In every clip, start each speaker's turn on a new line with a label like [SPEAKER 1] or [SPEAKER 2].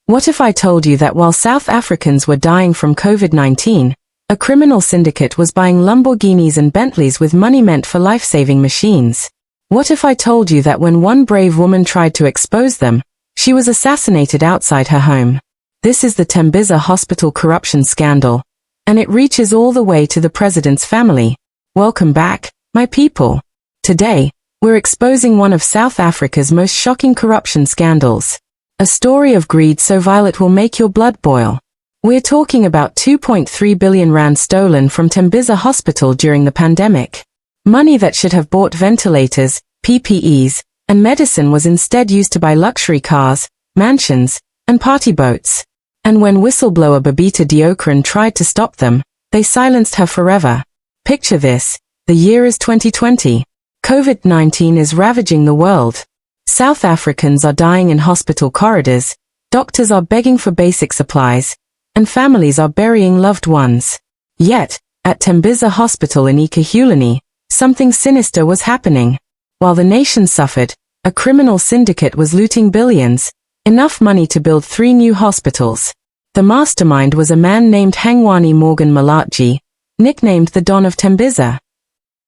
[SPEAKER 1] What if I told you that while South Africans were dying from COVID-19, a criminal syndicate was buying Lamborghinis and Bentleys with money meant for life-saving machines? What if I told you that when one brave woman tried to expose them, she was assassinated outside her home? This is the Tembisa Hospital corruption scandal, and it reaches all the way to the president's family. Welcome back, my people. Today, we're exposing one of South Africa's most shocking corruption scandals. A story of greed so vile it will make your blood boil. We're talking about 2.3 billion rand stolen from Tembisa Hospital during the pandemic. Money that should have bought ventilators, PPEs, and medicine was instead used to buy luxury cars, mansions, and party boats. And when whistleblower Tembisa Hospital tried to stop them, they silenced her forever. Picture this, the year is 2020. COVID-19 is ravaging the world. South Africans are dying in hospital corridors, doctors are begging for basic supplies, and families are burying loved ones. Yet, at Tembisa Hospital in eKhuleni, something sinister was happening. While the nation suffered, a criminal syndicate was looting billions, enough money to build 3 new hospitals. The mastermind was a man named Hangwani Morgan Malachi, nicknamed the Don of Tembisa.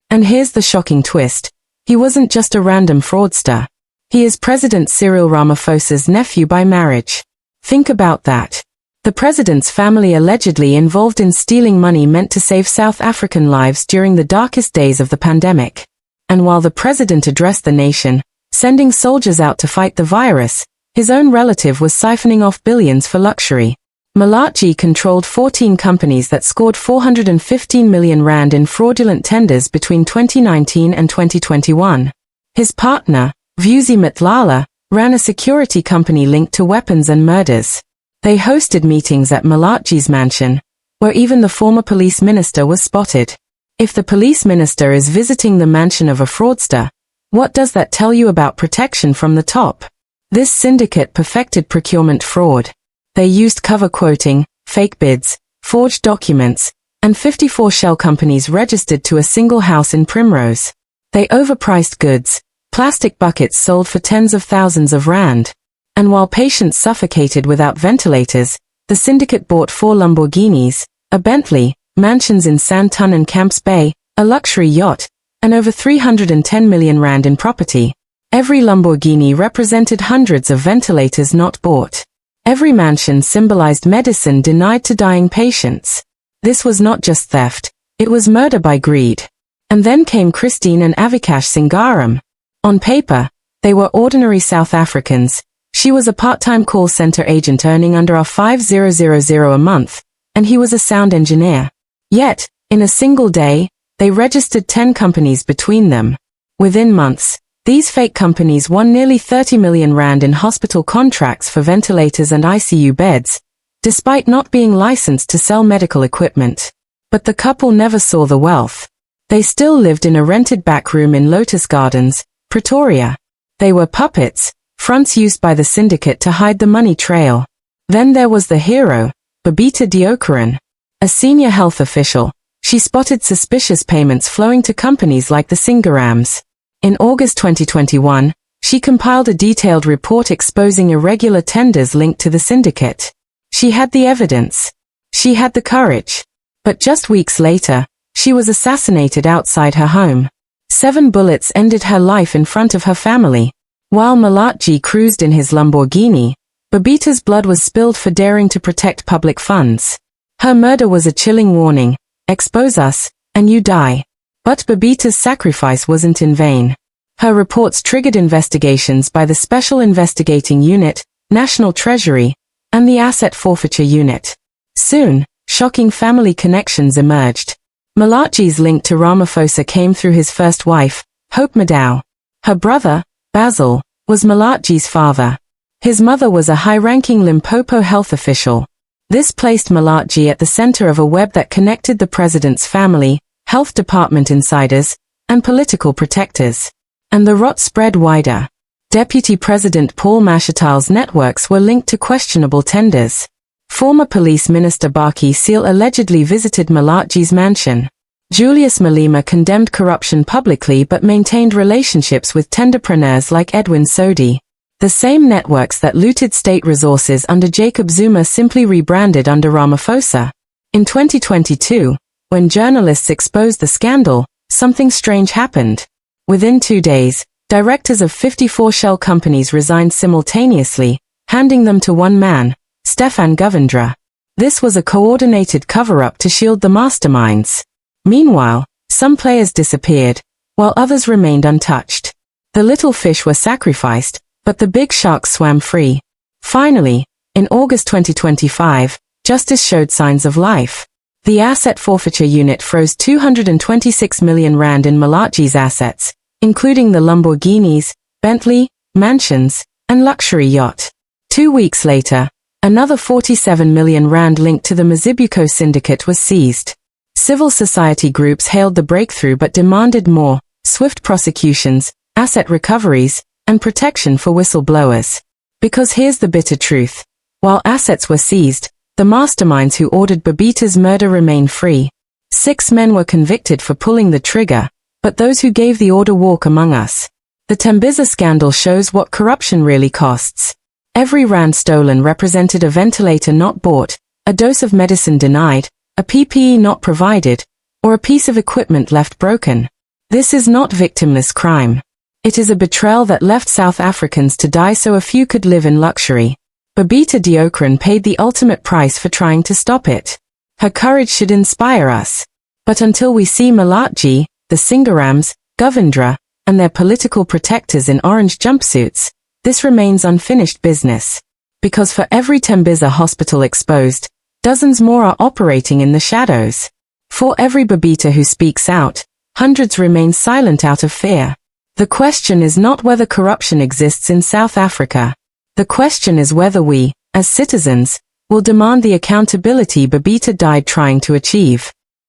[SPEAKER 1] And here's the shocking twist. He wasn't just a random fraudster. He is President Cyril Ramaphosa's nephew by marriage. Think about that. The president's family allegedly involved in stealing money meant to save South African lives during the darkest days of the pandemic. And while the president addressed the nation, sending soldiers out to fight the virus, his own relative was siphoning off billions for luxury. Malachi controlled 14 companies that scored 415 million rand in fraudulent tenders between 2019 and 2021. His partner, Vusi Matlala, ran a security company linked to weapons and murders. They hosted meetings at Malachi's mansion, where even the former police minister was spotted. If the police minister is visiting the mansion of a fraudster, what does that tell you about protection from the top? This syndicate perfected procurement fraud. They used cover quoting, fake bids, forged documents, and 54 shell companies registered to a single house in Primrose. They overpriced goods, plastic buckets sold for tens of thousands of rand. And while patients suffocated without ventilators, the syndicate bought 4 Lamborghinis, a Bentley, mansions in Sandton and Camps Bay, a luxury yacht, and over 310 million rand in property. Every Lamborghini represented hundreds of ventilators not bought. Every mansion symbolized medicine denied to dying patients. This was not just theft, it was murder by greed. And then came Christine and Avikash Singaram. On paper, they were ordinary South Africans. She was a part-time call center agent earning under R5,000 a month, and he was a sound engineer. Yet, in a single day, they registered 10 companies between them. Within months, these fake companies won nearly 30 million rand in hospital contracts for ventilators and ICU beds, despite not being licensed to sell medical equipment. But the couple never saw the wealth. They still lived in a rented back room in Lotus Gardens, Pretoria. They were puppets, fronts used by the syndicate to hide the money trail. Then there was the hero, Tembisa Hospital. A senior health official, she spotted suspicious payments flowing to companies like the Singarams. In August 2021, she compiled a detailed report exposing irregular tenders linked to the syndicate. She had the evidence. She had the courage. But just weeks later, she was assassinated outside her home. 7 bullets ended her life in front of her family. While Malachi cruised in his Lamborghini, Tembita's blood was spilled for daring to protect public funds. Her murder was a chilling warning: expose us, and you die. But Tembita's sacrifice wasn't in vain. Her reports triggered investigations by the Special Investigating Unit, National Treasury, and the Asset Forfeiture Unit. Soon, shocking family connections emerged. Malachi's link to Ramaphosa came through his first wife, Hope Maddow. Her brother, Basil, was Malachi's father. His mother was a high-ranking Limpopo health official. This placed Malachi at the center of a web that connected the president's family, health department insiders, and political protectors. And the rot spread wider. Deputy President Paul Mashatal's networks were linked to questionable tenders. Former Police Minister Baki Seal allegedly visited Malachi's mansion. Julius Malema condemned corruption publicly but maintained relationships with tenderpreneurs like Edwin Sodi. The same networks that looted state resources under Jacob Zuma simply rebranded under Ramaphosa. In 2022, when journalists exposed the scandal, something strange happened. Within 2 days, directors of 54 shell companies resigned simultaneously, handing them to one man, Stefan Govindra. This was a coordinated cover-up to shield the masterminds. Meanwhile, some players disappeared, while others remained untouched. The little fish were sacrificed, but the big sharks swam free. Finally, in August 2025, justice showed signs of life. The Asset Forfeiture Unit froze 226 million rand in Malachi's assets, including the Lamborghinis, Bentley, mansions, and luxury yacht. 2 weeks later, another 47 million rand linked to the Mizibuko syndicate was seized. Civil society groups hailed the breakthrough but demanded more: swift prosecutions, asset recoveries, and protection for whistleblowers. Because here's the bitter truth. While assets were seized, the masterminds who ordered Babita's murder remain free. 6 men were convicted for pulling the trigger, but those who gave the order walk among us. The Tembisa scandal shows what corruption really costs. Every rand stolen represented a ventilator not bought, a dose of medicine denied, a PPE not provided, or a piece of equipment left broken. This is not victimless crime. It is a betrayal that left South Africans to die so a few could live in luxury. Babita Deokaran paid the ultimate price for trying to stop it. Her courage should inspire us. But until we see Malachi, the Singarams, Govindra, and their political protectors in orange jumpsuits, this remains unfinished business. Because for every Tembisa hospital exposed, dozens more are operating in the shadows. For every Babita who speaks out, hundreds remain silent out of fear. The question is not whether corruption exists in South Africa. The question is whether we, as citizens, will demand the accountability Babita died trying to achieve.